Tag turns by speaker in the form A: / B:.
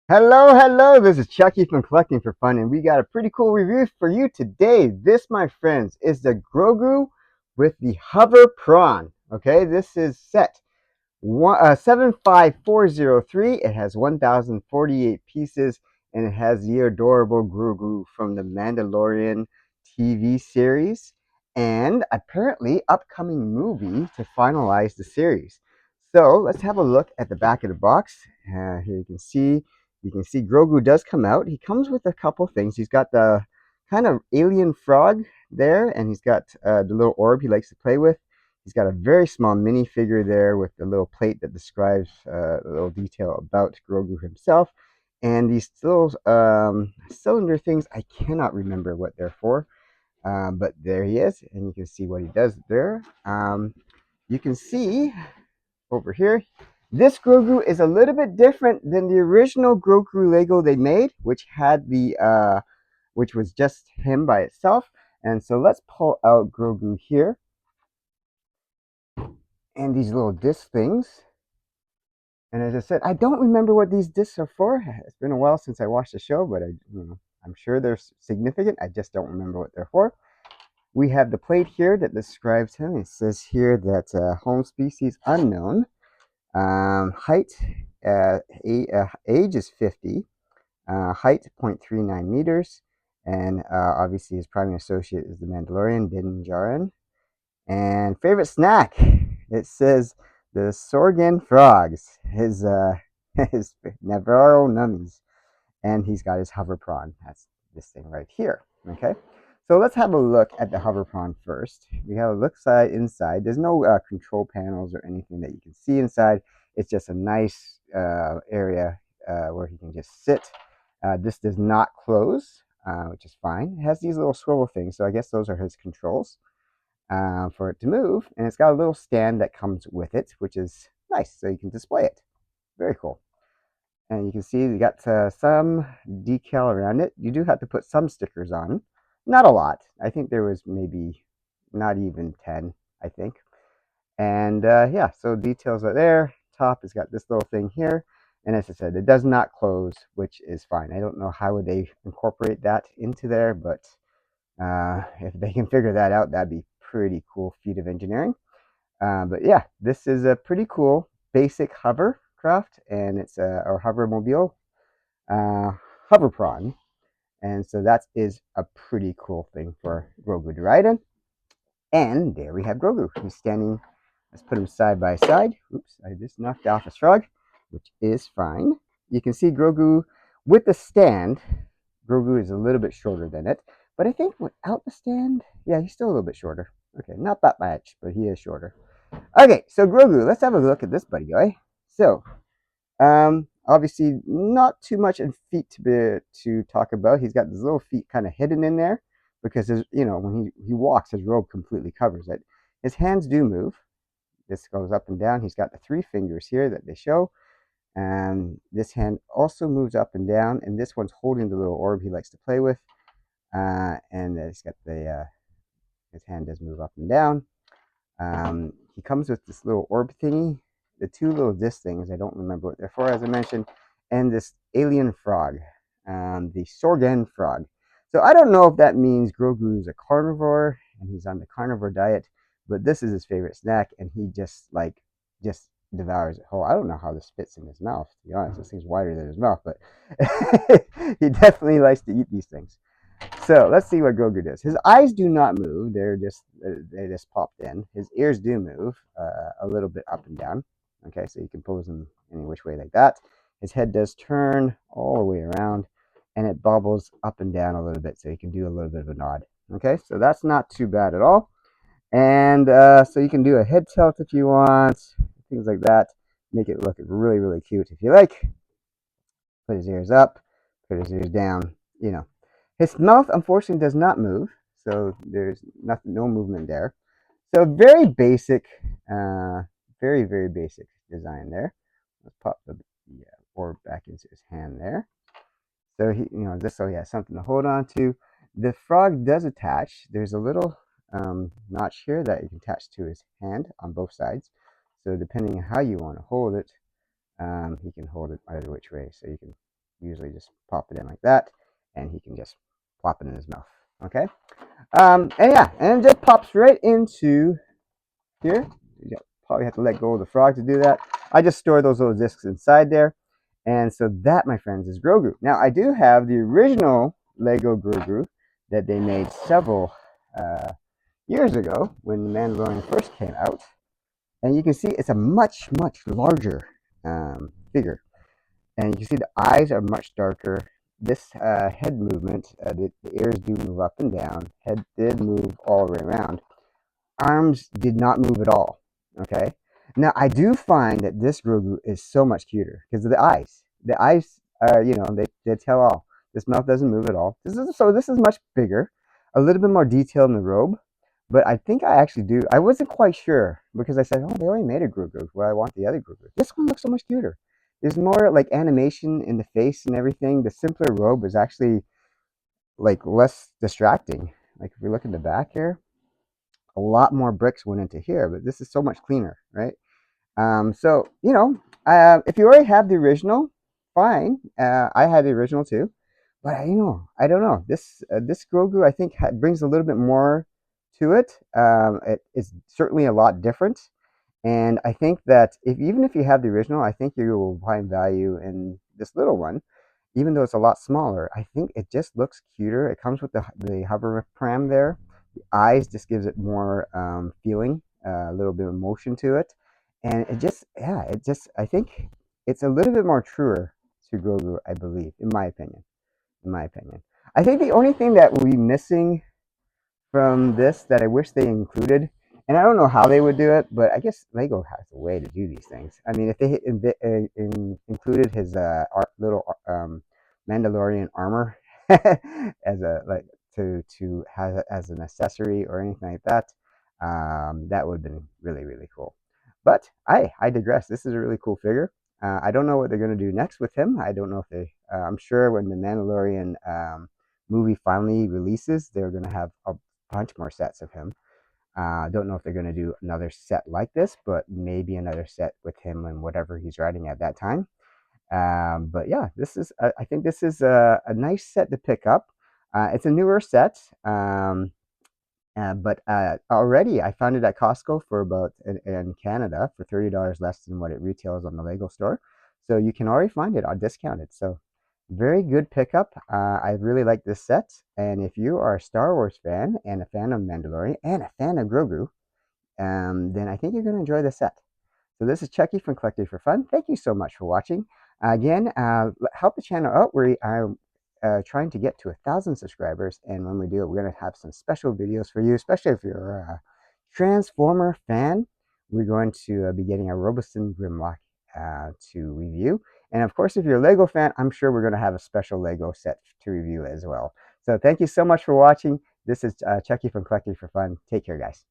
A: Hello, hello. This is Chucky from Collecting for Fun, and we got a pretty cool review for you today. This, my friends, is the Grogu with the Hover Prawn. Okay, this is set 75403. It has 1,048 pieces, and it has the adorable Grogu from the Mandalorian TV series and apparently upcoming movie to finalize the series. So let's have a look at the back of the box. Here you can see Grogu does come out. He comes with a couple things. He's got the kind of alien frog there, and he's got the little orb he likes to play with. He's got a very small minifigure there with the little plate that describes a little detail about Grogu himself. And these little cylinder things, I cannot remember what they're for. But there he is, and you can see what he does there. You can see over here, this Grogu is a little bit different than the original Grogu Lego they made, which was just him by itself. And so let's pull out Grogu here and these little disc things. And as I said, I don't remember what these discs are for. It's been a while since I watched the show, but I'm sure they're significant. I just don't remember what they're for. We have the plate here that describes him. It says here that home species unknown. Height, age is 50. Height 0.39 meters. And obviously his primary associate is the Mandalorian, Din Djarin. And favorite snack, it says the Sorgan frogs, his Navarro nummies, and he's got his hover prawn. That's this thing right here. Okay, so let's have a look at the hover prawn first. We have a look inside. There's no control panels or anything that you can see inside. It's just a nice area where he can just sit. This does not close, which is fine. It has these little swivel things, so I guess those are his controls for it to move. And it's got a little stand that comes with it, which is nice, so you can display it. Very cool. And you can see you got some decal around it. You do have to put some stickers on. Not a lot. I think there was maybe not even 10, I think. And yeah, so details are there. Top has got this little thing here. And as I said, it does not close, which is fine. I don't know how would they incorporate that into there, but if they can figure that out, that'd be pretty cool feat of engineering. But yeah, this is a pretty cool basic hovercraft, and it's or hovermobile, uh, hover prawn, and so that is a pretty cool thing for Grogu to ride in. And there we have Grogu. He's standing. Let's put him side by side. Oops, I just knocked off his frog, which is fine. You can see Grogu with the stand. Grogu is a little bit shorter than it, but I think without the stand, yeah, he's still a little bit shorter. Okay, not that much, but he is shorter. Okay, so Grogu, let's have a look at this buddy guy. So, obviously, not too much in feet to talk about. He's got his little feet kind of hidden in there because when he walks, his robe completely covers it. His hands do move. This goes up and down. He's got the three fingers here that they show. And this hand also moves up and down, and this one's holding the little orb he likes to play with. And he's got his hand does move up and down. He comes with this little orb thingy, the two little disc things, I don't remember what they're for, as I mentioned, and this alien frog, the Sorgan frog. So I don't know if that means Grogu is a carnivore and he's on the carnivore diet, but this is his favorite snack, and he just devours it whole. I don't know how this fits in his mouth, to be honest. This thing's wider than his mouth, but he definitely likes to eat these things. So let's see what Grogu does. His eyes do not move; they just popped in. His ears do move a little bit up and down. Okay, so you can pose him any which way like that. His head does turn all the way around, and it bobbles up and down a little bit, so you can do a little bit of a nod. Okay, so that's not too bad at all. And so you can do a head tilt if you want, things like that. Make it look really, really cute if you like. Put his ears up, put his ears down. His mouth unfortunately does not move, so there's nothing, no movement there. So very basic, uh, very very basic design there. Let's pop the orb back into his hand there. So just so he has something to hold on to. The frog does attach. There's a little notch here that you can attach to his hand on both sides. So depending on how you want to hold it, he can hold it either which way. So you can usually just pop it in like that, and he can just plop it in his mouth. Okay. And yeah, and it just pops right into here. You probably have to let go of the frog to do that. I just store those little discs inside there. And so that, my friends, is Grogu. Now, I do have the original Lego Grogu that they made several years ago when the Mandalorian first came out. And you can see it's a much, much larger figure. And you can see the eyes are much darker. This head movement, the ears do move up and down. Head did move all the way around. Arms did not move at all. Okay. Now I do find that this Grogu is so much cuter because of the eyes. The eyes are, they tell all. This mouth doesn't move at all. This is much bigger, a little bit more detail in the robe. But I think I actually do. I wasn't quite sure because I said, "Oh, they already made a Grogu. Well, I want the other Grogu." This one looks so much cuter. There's more like animation in the face and everything. The simpler robe is actually like less distracting. Like if we look in the back here, a lot more bricks went into here, but this is so much cleaner, right? So if you already have the original, fine. I had the original too, but I don't know. This Grogu I think brings a little bit more to it. It is certainly a lot different, and I think that even if you have the original, I think you will find value in this little one, even though it's a lot smaller. I think it just looks cuter. It comes with the hover pram there. The eyes just gives it more feeling, a little bit of motion to it, and I think it's a little bit more truer to Grogu, I believe, in my opinion. In my opinion, I think the only thing that will be missing from this that I wish they included, and I don't know how they would do it, but I guess Lego has a way to do these things. I mean, if they included his little Mandalorian armor as a like to have as an accessory or anything like that, that would have been really really cool. But I digress. This is a really cool figure. I don't know what they're going to do next with him. I don't know if they. I'm sure when the Mandalorian movie finally releases, they're going to have a bunch more sets of him. Don't know if they're going to do another set like this, but maybe another set with him and whatever he's writing at that time. But yeah, I think this is a nice set to pick up. It's a newer set, but already I found it at Costco for about in Canada for $30 less than what it retails on the Lego store. So you can already find it on discounted. So very good pickup. I really like this set. And if you are a Star Wars fan and a fan of Mandalorian and a fan of Grogu, then I think you're going to enjoy this set. So this is Chucky from Collected for Fun. Thank you so much for watching. Again, help the channel out. We are trying to get to 1,000 subscribers, and when we do it, we're going to have some special videos for you, especially if you're a Transformer fan. We're going to be getting a Robeson Grimlock to review. And of course, if you're a Lego fan, I'm sure we're going to have a special Lego set to review as well. So thank you so much for watching. This is Chucky from Collected for Fun. Take care, guys.